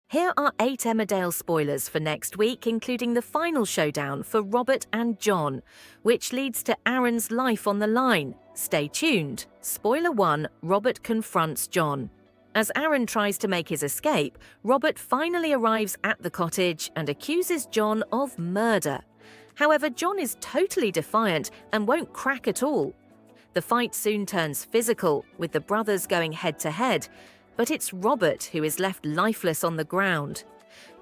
Here are 8 Emmerdale spoilers for next week, including the final showdown for Robert and John, which leads to Aaron's life on the line. Stay tuned. Spoiler 1: Robert confronts John. As Aaron tries to make his escape, Robert finally arrives at the cottage and accuses John of murder. However, John is totally defiant and won't crack at all. The fight soon turns physical, with the brothers going head-to-head, but it's Robert who is left lifeless on the ground.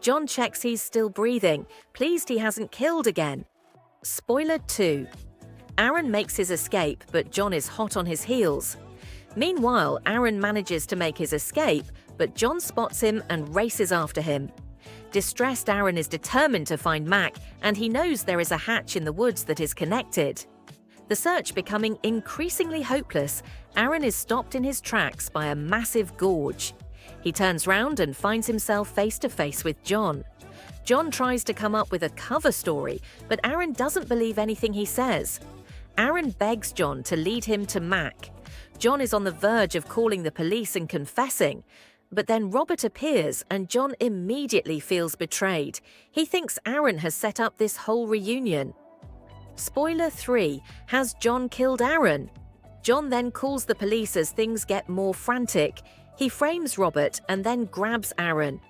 John checks he's still breathing, pleased he hasn't killed again. Spoiler 2: Aaron makes his escape, but John is hot on his heels. Meanwhile, Aaron manages to make his escape, but John spots him and races after him. Distressed Aaron is determined to find Mac, and he knows there is a hatch in the woods that is connected. The search becoming increasingly hopeless, Aaron is stopped in his tracks by a massive gorge. He turns round and finds himself face to face with John. John tries to come up with a cover story, but Aaron doesn't believe anything he says. Aaron begs John to lead him to Mac. John is on the verge of calling the police and confessing, but then Robert appears and John immediately feels betrayed. He thinks Aaron has set up this whole reunion. Spoiler 3: Has John killed Aaron? John then calls the police as things get more frantic. He frames Robert and then grabs Aaron.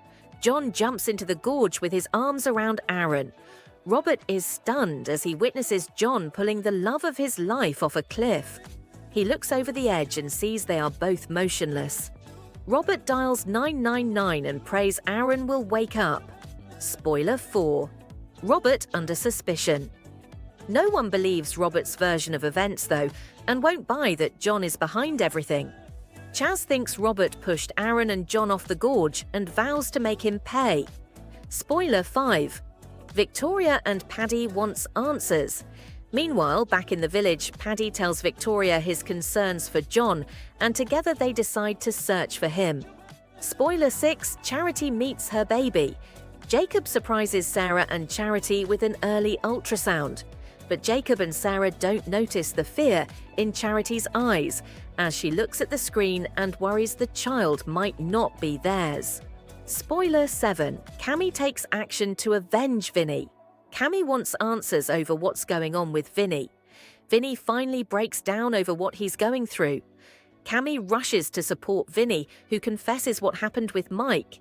John jumps into the gorge with his arms around Aaron. Robert is stunned as he witnesses John pulling the love of his life off a cliff. He looks over the edge and sees they are both motionless. Robert dials 999 and prays Aaron will wake up. Spoiler 4: Robert under suspicion. No one believes Robert's version of events, though, and won't buy that John is behind everything. Chaz thinks Robert pushed Aaron and John off the gorge and vows to make him pay. Spoiler 5: Victoria and Paddy wants answers. Meanwhile, back in the village, Paddy tells Victoria his concerns for John, and together they decide to search for him. Spoiler 6: Charity meets her baby. Jacob surprises Sarah and Charity with an early ultrasound. But Jacob and Sarah don't notice the fear in Charity's eyes as she looks at the screen and worries the child might not be theirs. Spoiler 7: Cammy takes action to avenge Vinny. Cammy wants answers over what's going on with Vinny. Vinny finally breaks down over what he's going through. Cammy rushes to support Vinny, who confesses what happened with Mike.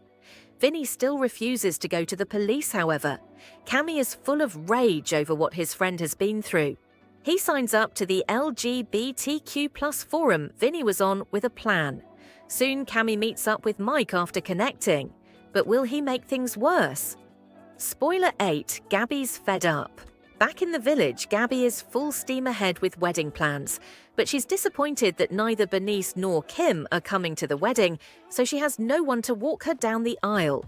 Vinny still refuses to go to the police, however. Cammy is full of rage over what his friend has been through. He signs up to the LGBTQ+ forum Vinny was on with a plan. Soon Cammy meets up with Mike after connecting. But will he make things worse? Spoiler 8: Gabby's fed up. Back in the village, Gabby is full steam ahead with wedding plans, but she's disappointed that neither Bernice nor Kim are coming to the wedding, so she has no one to walk her down the aisle.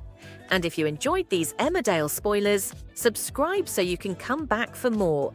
And if you enjoyed these Emmerdale spoilers, subscribe so you can come back for more.